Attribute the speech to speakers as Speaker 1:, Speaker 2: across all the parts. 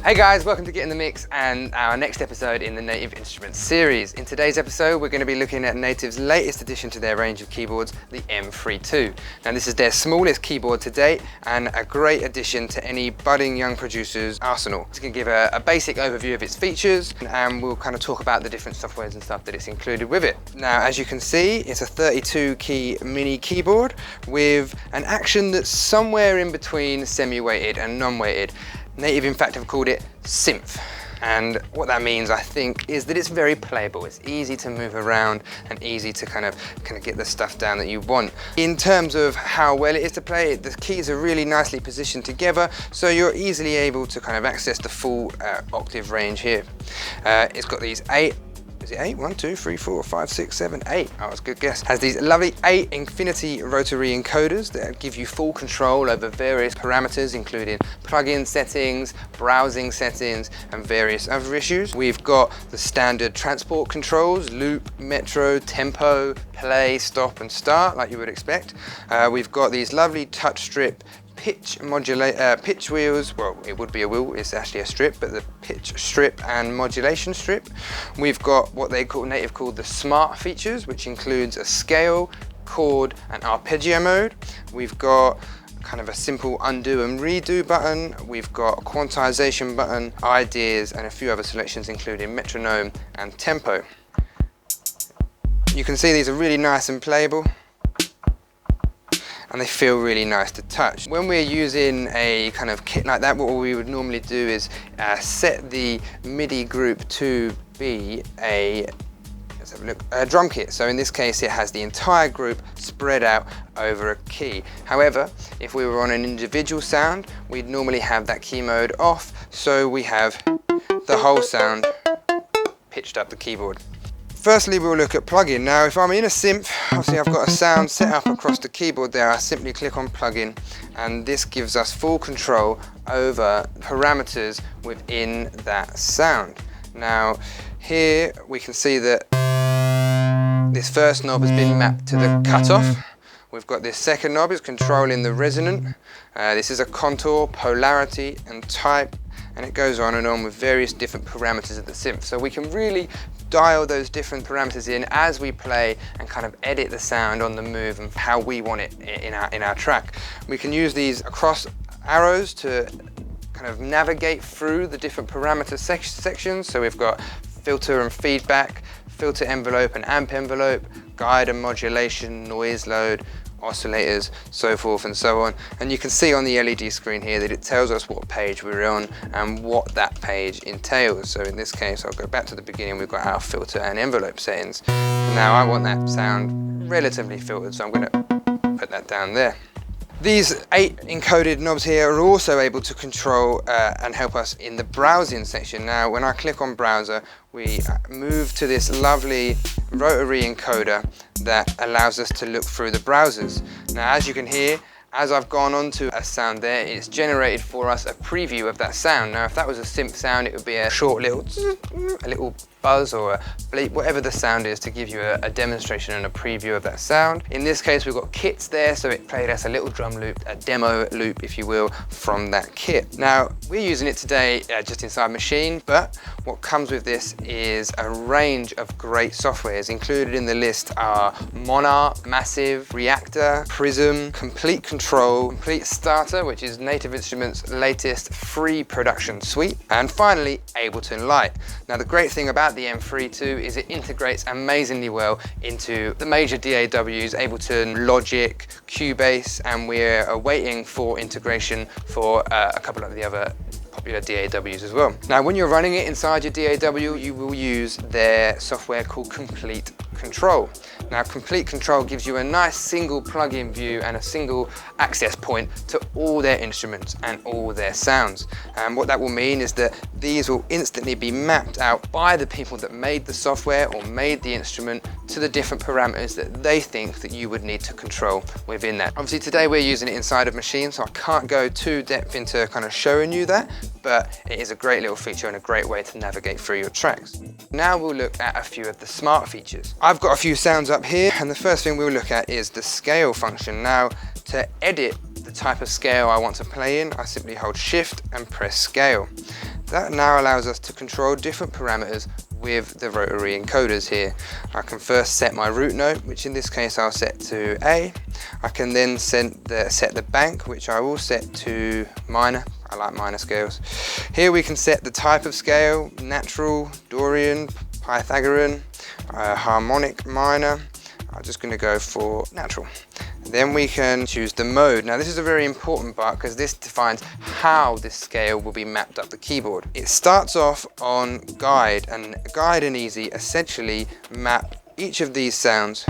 Speaker 1: Hey guys, welcome to Get in the Mix and our next episode in the Native Instruments series. In today's episode, we're going to be looking at Native's latest addition to their range of keyboards, the M32. Now this is their smallest keyboard to date and a great addition to any budding young producer's arsenal. It's going to give a basic overview of its features and we'll kind of talk about the different softwares and stuff that it's included with it. Now as you can see, it's a 32 key mini keyboard with an action that's somewhere in between semi-weighted and non-weighted. Native in fact have called it synth, and what that means I think is that it's very playable. It's easy to move around and easy to kind of get the stuff down that you want. In terms of how well it is to play, the keys are really nicely positioned together, so you're easily able to kind of access the full octave range here. It's got these 8. Is it 8? 1, 2, 3, 4, 5, 6, 7, 8. Oh, that's a good guess. Has these lovely 8 infinity rotary encoders that give you full control over various parameters, including plugin settings, browsing settings, and various other issues. We've got the standard transport controls, loop, metro, tempo, play, stop, and start, like you would expect. We've got these lovely touch strip pitch wheels. Well, it would be a wheel, it's actually a strip, but the pitch strip and modulation strip. We've got what Native called the smart features, which includes a scale, chord, and arpeggio mode. We've got kind of a simple undo and redo button. We've got a quantization button, ideas, and a few other selections including metronome and tempo. You can see these are really nice and playable, and they feel really nice to touch. When we're using a kind of kit like that, what we would normally do is set the MIDI group to be a drum kit. So in this case, it has the entire group spread out over a key. However, if we were on an individual sound, we'd normally have that key mode off, so we have the whole sound pitched up the keyboard. Firstly, we'll look at plugin. Now, if I'm in a synth, obviously I've got a sound set up across the keyboard there. I simply click on plugin, and this gives us full control over parameters within that sound. Now, here we can see that this first knob has been mapped to the cutoff. We've got this second knob is controlling the resonant. This is a contour, polarity, and type, and it goes on and on with various different parameters of the synth. So we can really dial those different parameters in as we play and kind of edit the sound on the move and how we want it in our track. We can use these across arrows to kind of navigate through the different parameter sections. So we've got filter and feedback, filter envelope and amp envelope, guide and modulation, noise load, oscillators, so forth and so on. And you can see on the LED screen here that it tells us what page we're on and what that page entails. So in this case, I'll go back to the beginning. We've got our filter and envelope settings. Now I want that sound relatively filtered, so I'm going to put that down there. These 8 encoded knobs here are also able to control and help us in the browsing section. Now, when I click on browser, we move to this lovely rotary encoder that allows us to look through the browsers. Now, as you can hear, as I've gone on to a sound there, it's generated for us a preview of that sound. Now, if that was a synth sound, it would be a short little buzz or a bleep, whatever the sound is, to give you a demonstration and a preview of that sound. In this case, we've got kits there, so it played us a little drum loop, a demo loop, if you will, from that kit. Now, we're using it today just inside Maschine, but what comes with this is a range of great softwares. Included in the list are Monarch, Massive, Reactor, Prism, Komplete Kontrol, Komplete Starter, which is Native Instruments' latest free production suite, and finally, Ableton Light. Now, the great thing about the M32 is it integrates amazingly well into the major DAWs, Ableton Logic, Cubase, and we're awaiting for integration for a couple of the other popular DAWs as well. Now, when you're running it inside your DAW, you will use their software called Komplete Kontrol. Now, Komplete Kontrol gives you a nice single plug-in view and a single access point to all their instruments and all their sounds. And what that will mean is that these will instantly be mapped out by the people that made the software or made the instrument to the different parameters that they think that you would need to control within that. Obviously, today we're using it inside of Maschine, so I can't go too depth into kind of showing you that, but it is a great little feature and a great way to navigate through your tracks. Now we'll look at a few of the smart features. I've got a few sounds up here, and the first thing we'll look at is the scale function. Now, to edit the type of scale I want to play in, I simply hold Shift and press Scale. That now allows us to control different parameters with the rotary encoders here. I can first set my root note, which in this case I'll set to A. I can then set the bank, which I will set to minor. I like minor scales. Here we can set the type of scale: natural, Dorian, Pythagorean, harmonic minor. I'm just going to go for natural. Then we can choose the mode. Now this is a very important part because this defines how this scale will be mapped up the keyboard. It starts off on guide, and guide and easy essentially map each of these sounds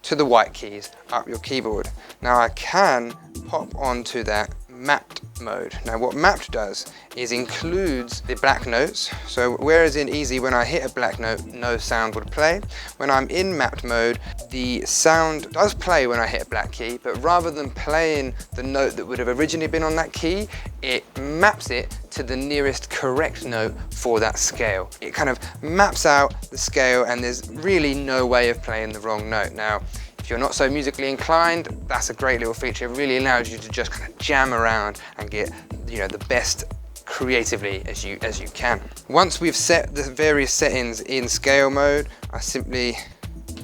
Speaker 1: to the white keys up your keyboard. Now I can pop onto that mapped mode. Now what mapped does is includes the black notes. So whereas in easy, when I hit a black note, no sound would play. When I'm in mapped mode, the sound does play when I hit a black key, but rather than playing the note that would have originally been on that key, it maps it to the nearest correct note for that scale. It kind of maps out the scale, and there's really no way of playing the wrong note. Now, if you're not so musically inclined, that's a great little feature. It really allows you to just kind of jam around and get, you know, the best creatively as you can. Once we've set the various settings in scale mode, I simply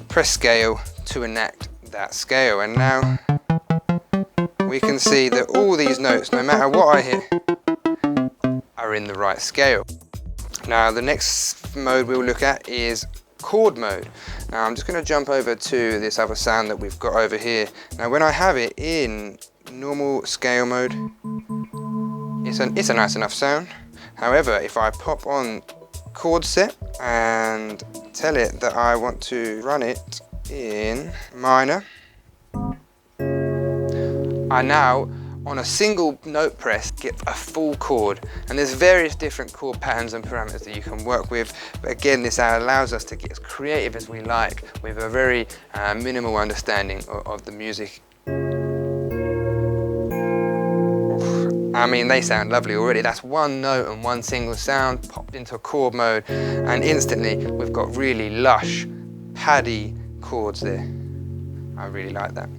Speaker 1: press scale to enact that scale, and now we can see that all these notes, no matter what I hit, are in the right scale. Now the next mode we'll look at is chord mode. Now I'm just going to jump over to this other sound that we've got over here. Now when I have it in normal scale mode, it's a nice enough sound. However, if I pop on chord set and tell it that I want to run it in minor, I now, on a single note press, get a full chord. And there's various different chord patterns and parameters that you can work with. But again, this allows us to get as creative as we like with a very minimal understanding of the music. I mean, they sound lovely already. That's one note and one single sound popped into chord mode, and instantly we've got really lush, paddy chords there. I really like that.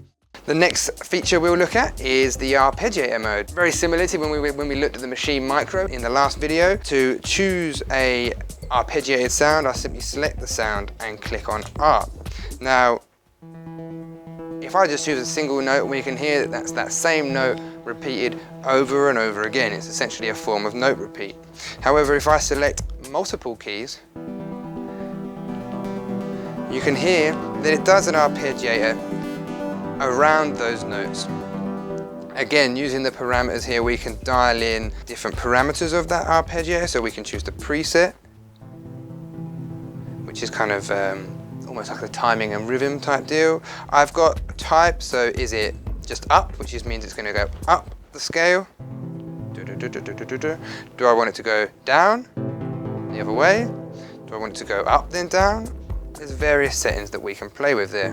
Speaker 1: The next feature we'll look at is the arpeggiator mode. Very similar to when we looked at the Maschine Micro in the last video. To choose a arpeggiated sound, I simply select the sound and click on ARP. Now, if I just choose a single note, we can hear that that's that same note repeated over and over again. It's essentially a form of note repeat. However, if I select multiple keys, you can hear that it does an arpeggiator around those notes. Again, using the parameters here, we can dial in different parameters of that arpeggiator. So we can choose the preset, which is kind of almost like a timing and rhythm type deal. I've got type, so is it just up, which just means it's going to go up the scale. Do I want it to go down the other way? Do I want it to go up then down? There's various settings that we can play with there.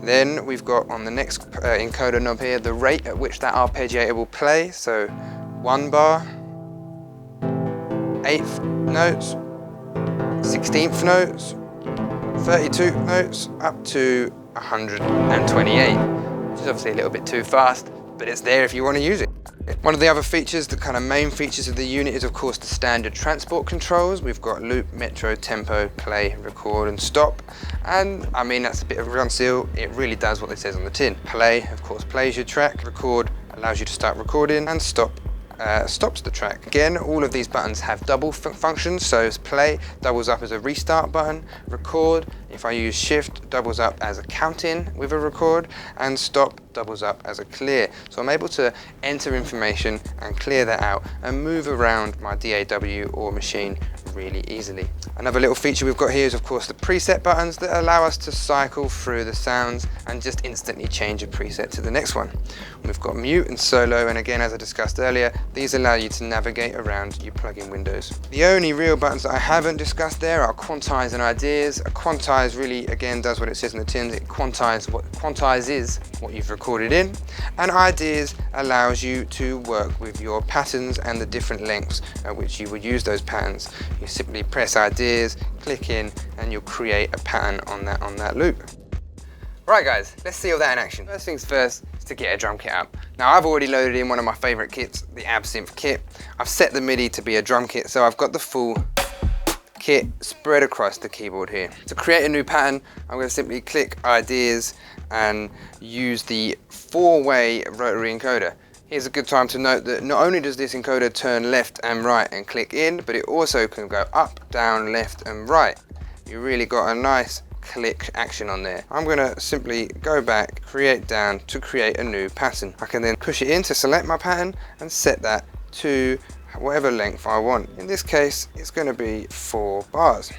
Speaker 1: Then we've got on the next encoder knob here the rate at which that arpeggiator will play. So 1 bar, 8th notes, 16th notes, 32 notes, up to 128, which is obviously a little bit too fast, but it's there if you want to use it. One of the other features, the kind of main features of the unit, is of course the standard transport controls. We've got loop, metro, tempo, play, record and stop. And I mean, that's a bit of a run seal. It really does what it says on the tin. Play, of course, plays your track. Record allows you to start recording, and stop stops the track. Again, all of these buttons have double functions. So play doubles up as a restart button. Record, if I use shift, doubles up as a count in with a record, and stop doubles up as a clear. So I'm able to enter information and clear that out and move around my DAW or Maschine really easily. Another little feature we've got here is of course the preset buttons that allow us to cycle through the sounds and just instantly change a preset to the next one. We've got mute and solo, and again, as I discussed earlier, these allow you to navigate around your plugin windows. The only real buttons that I haven't discussed there are quantize and ideas. A quantize really, again, does what it says in the tin. It quantizes what you've recorded in, and ideas allows you to work with your patterns and the different lengths at which you would use those patterns. You simply press ideas, click in, and you'll create a pattern on that loop. Right guys, let's see all that in action. First things first, it's to get a drum kit up. Now I've already loaded in one of my favorite kits, the Absynth kit. I've set the MIDI to be a drum kit, so I've got the full kit spread across the keyboard here. To create a new pattern, I'm going to simply click Ideas and use the 4-way rotary encoder. Here's a good time to note that not only does this encoder turn left and right and click in, but it also can go up, down, left and right. You really got a nice click action on there. I'm going to simply go back, create down to create a new pattern. I can then push it in to select my pattern and set that to whatever length I want. In this case, it's going to be 4 bars.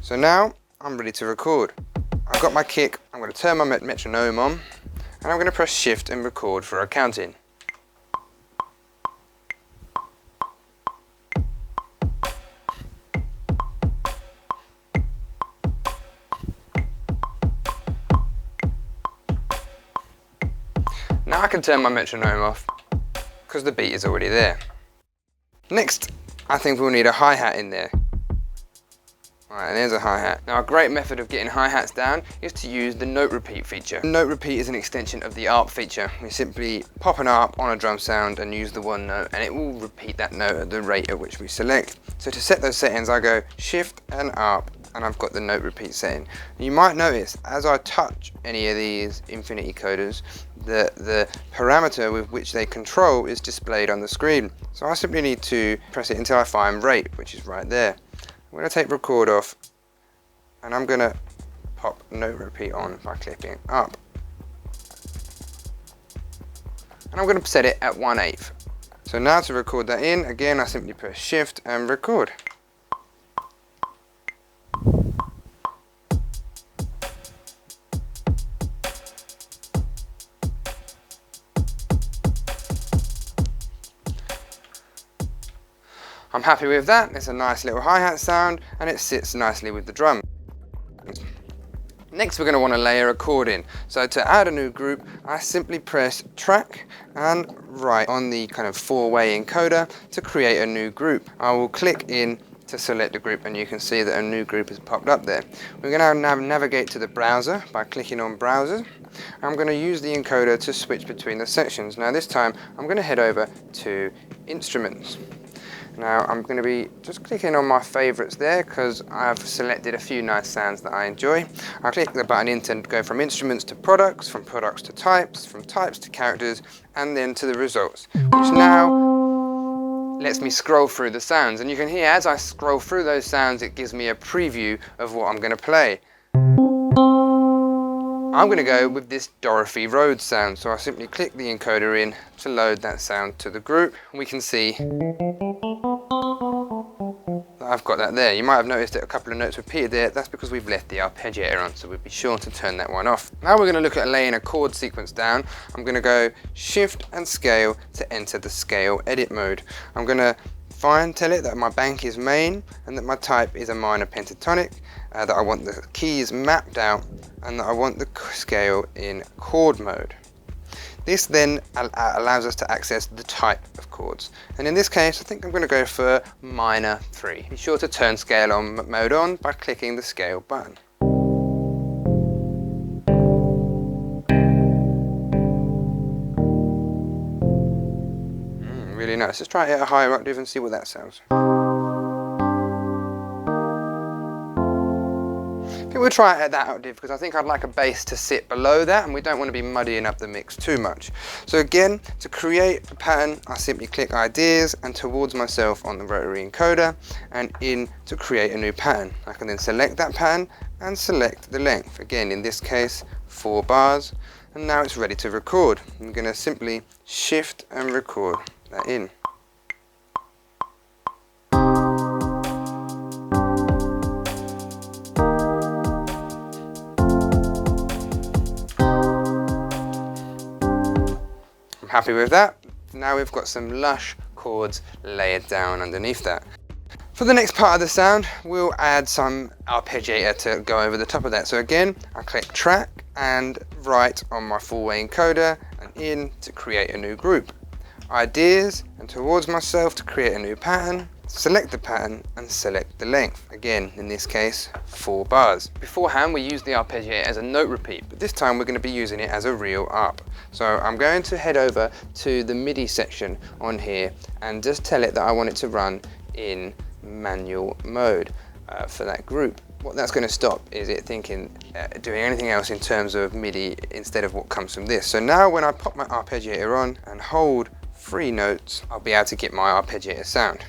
Speaker 1: So now I'm ready to record. I've got my kick, I'm going to turn my metronome on, and I'm going to press shift and record for a count in. Now I can turn my metronome off because the beat is already there. Next, I think we'll need a hi-hat in there. Alright, and there's a hi-hat. Now a great method of getting hi-hats down is to use the note repeat feature. Note repeat is an extension of the ARP feature. We simply pop an ARP on a drum sound and use the one note, and it will repeat that note at the rate at which we select. So to set those settings, I go shift and ARP, and I've got the note repeat setting. You might notice as I touch any of these Infinity coders, the parameter with which they control is displayed on the screen. So I simply need to press it until I find rate, which is right there. I'm going to take record off, and I'm going to pop note repeat on by clicking up. And I'm going to set it at 1/8. So now to record that in, again I simply press shift and record. I'm happy with that. It's a nice little hi-hat sound and it sits nicely with the drum. Next we're going to want to layer a chord in. So to add a new group, I simply press track and right on the kind of 4-way encoder to create a new group. I will click in to select a group and you can see that a new group has popped up there. We're going to now navigate to the browser by clicking on browser. I'm going to use the encoder to switch between the sections. Now this time I'm going to head over to Instruments. Now I'm going to be just clicking on my favorites there because I've selected a few nice sounds that I enjoy. I click the button in to go from instruments to products, from products to types, from types to characters, and then to the results, which now lets me scroll through the sounds. And you can hear as I scroll through those sounds, it gives me a preview of what I'm going to play. I'm going to go with this Dorothy Road sound, so I simply click the encoder in to load that sound to the group. We can see that I've got that there. You might have noticed that a couple of notes repeated there. That's because we've left the arpeggiator on, so we'll be sure to turn that one off. Now we're going to look at laying a chord sequence down. I'm going to go shift and scale to enter the scale edit mode. I'm going to tell it that my bank is main and that my type is a minor pentatonic, that I want the keys mapped out, and that I want the scale in chord mode. This then allows us to access the type of chords, and in this case I think I'm going to go for minor 3. Be sure to turn scale on mode on by clicking the scale button. Really nice. Let's try it at a higher octave and see what that sounds. I think we'll try it at that octave because I think I'd like a bass to sit below that and we don't want to be muddying up the mix too much. So again, to create a pattern, I simply click Ideas and towards myself on the rotary encoder and in to create a new pattern. I can then select that pattern and select the length. Again, in this case, 4 bars. And now it's ready to record. I'm going to simply shift and record that in. I'm happy with that. Now we've got some lush chords layered down underneath that. For the next part of the sound, we'll add some arpeggiator to go over the top of that. So again, I click track and right on my 4-way encoder and in to create a new group. Ideas and towards myself to create a new pattern. select the pattern and select the length. Again, in this case, 4 bars. Beforehand, we used the arpeggiator as a note repeat, but this time we're going to be using it as a real arp. So I'm going to head over to the MIDI section on here and just tell it that I want it to run in manual mode for that group. What that's going to stop is it thinking, doing anything else in terms of MIDI instead of what comes from this. So now when I pop my arpeggiator on and hold 3 notes, I'll be able to get my arpeggiator sound.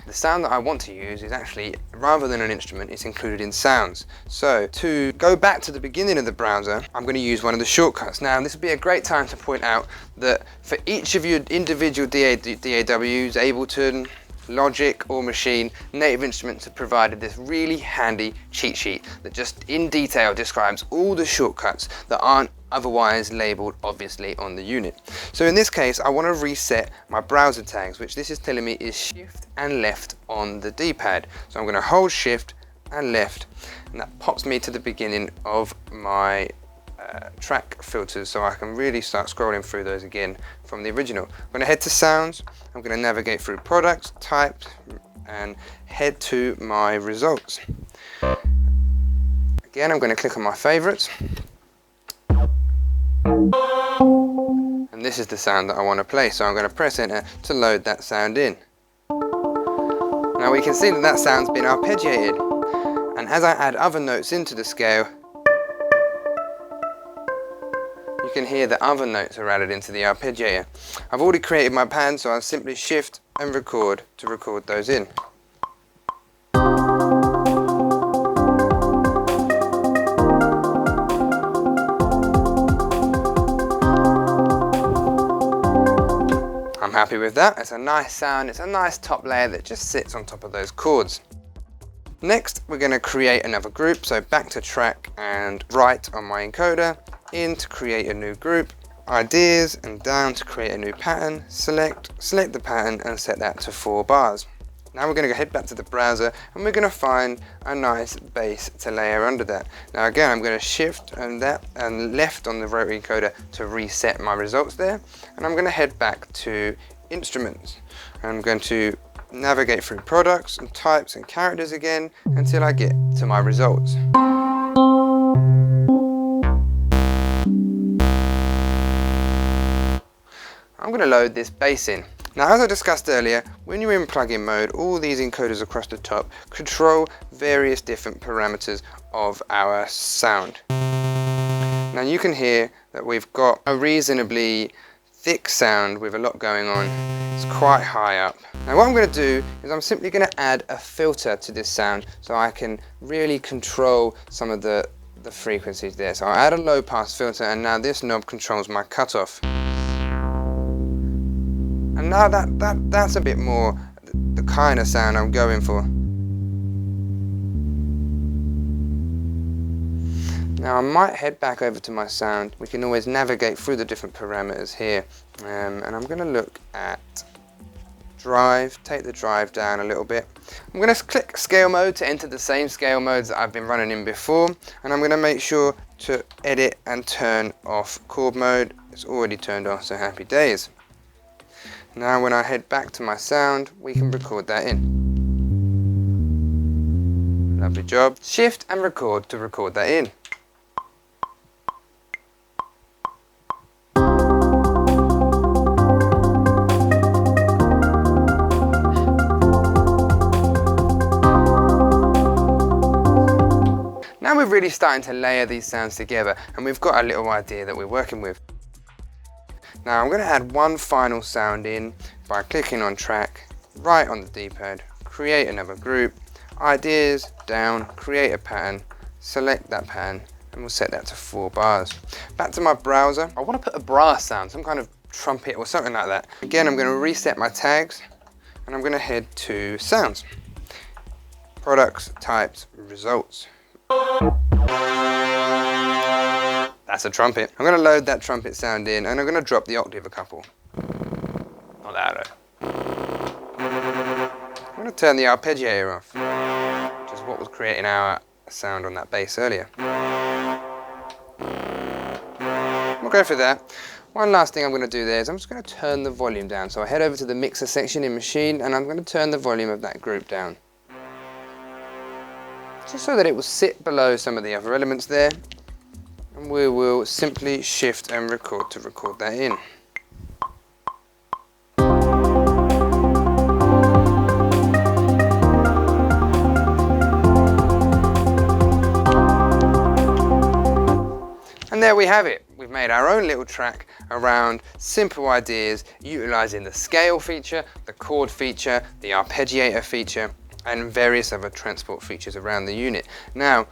Speaker 1: The sound that I want to use is actually, rather than an instrument, it's included in sounds. So to go back to the beginning of the browser, I'm going to use one of the shortcuts. Now this would be a great time to point out that for each of your individual DAWs, Ableton, Logic or Maschine, Native Instruments have provided this really handy cheat sheet that just in detail describes all the shortcuts that aren't otherwise labeled obviously on the unit. So in this case, I want to reset my browser tags, which this is telling me is shift and left on the D-pad. So I'm going to hold shift and left, and that pops me to the beginning of my track filters, so I can really start scrolling through those again from the original. I'm going to head to sounds, I'm going to navigate through products, types, and head to my results. Again, I'm going to click on my favorites, and this is the sound that I want to play, so I'm going to press enter to load that sound in. Now we can see that that sound's been arpeggiated, and as I add other notes into the scale, you can hear that other notes are added into the arpeggiator. I've already created my pattern, so I'll simply shift and record to record those in. I'm happy with that. It's a nice sound, it's a nice top layer that just sits on top of those chords. Next, we're going to create another group, so back to track and right on my encoder, in to create a new group, ideas and down to create a new pattern, select the pattern and set that to 4 bars. Now we're going to head back to the browser and we're going to find a nice bass to layer under that. Now again, I'm going to shift and left on the rotary encoder to reset my results there, and I'm going to head back to instruments. I'm going to navigate through products and types and characters again until I get to my results. I'm going to load this bass in. Now, as I discussed earlier, when you're in plugin mode, all these encoders across the top control various different parameters of our sound. Now you can hear that we've got a reasonably thick sound with a lot going on. It's quite high up. Now what I'm going to do is I'm simply going to add a filter to this sound so I can really control some of the frequencies there. So I'll add a low pass filter, and now this knob controls my cutoff. And now that's a bit more the kind of sound I'm going for. Now I might head back over to my sound. We can always navigate through the different parameters here. And I'm going to look at drive, take the drive down a little bit. I'm going to click scale mode to enter the same scale modes that I've been running in before. And I'm going to make sure to edit and turn off chord mode. It's already turned off, so happy days. Now when I head back to my sound, we can record that in. Lovely job. Shift and record to record that in. Now we're really starting to layer these sounds together, and we've got a little idea that we're working with. Now I'm going to add one final sound in by clicking on track, right on the D-pad, create another group, ideas, down, create a pattern, select that pattern, and we'll set that to 4 bars. Back to my browser, I want to put a brass sound, some kind of trumpet or something like that. Again, I'm going to reset my tags, and I'm going to head to sounds, products, types, results. That's a trumpet. I'm going to load that trumpet sound in, and I'm going to drop the octave a couple. Not that low. I'm going to turn the arpeggiator off, which is what was creating our sound on that bass earlier. We'll go for that. One last thing I'm going to do there is I'm just going to turn the volume down. So I head over to the mixer section in Maschine and I'm going to turn the volume of that group down, just so that it will sit below some of the other elements there. And we will simply shift and record to record that in. And there we have it. We've made our own little track around simple ideas utilizing the scale feature, the chord feature, the arpeggiator feature, and various other transport features around the unit. Now,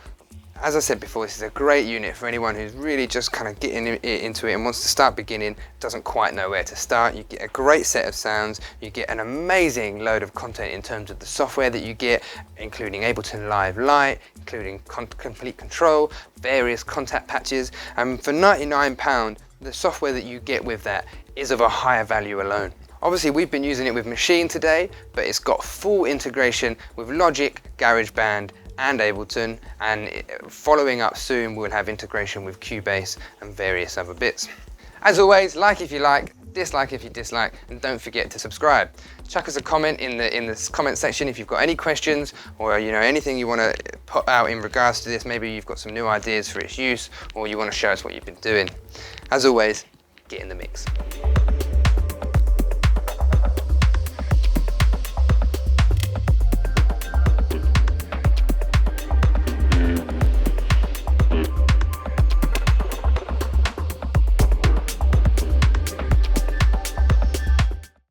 Speaker 1: as I said before, this is a great unit for anyone who's really just kind of getting into it and wants to start beginning, doesn't quite know where to start. You get a great set of sounds, you get an amazing load of content in terms of the software that you get, including Ableton Live Lite, including Komplete Kontrol, various contact patches, and for £99, the software that you get with that is of a higher value alone. Obviously, we've been using it with Maschine today, but it's got full integration with Logic, GarageBand, and Ableton, and following up soon we'll have integration with Cubase and various other bits. As always, like if you like, dislike if you dislike, and don't forget to subscribe. Chuck us a comment in the comment section if you've got any questions, or anything you want to put out in regards to this. Maybe you've got some new ideas for its use, or you want to show us what you've been doing. As always, get in the mix.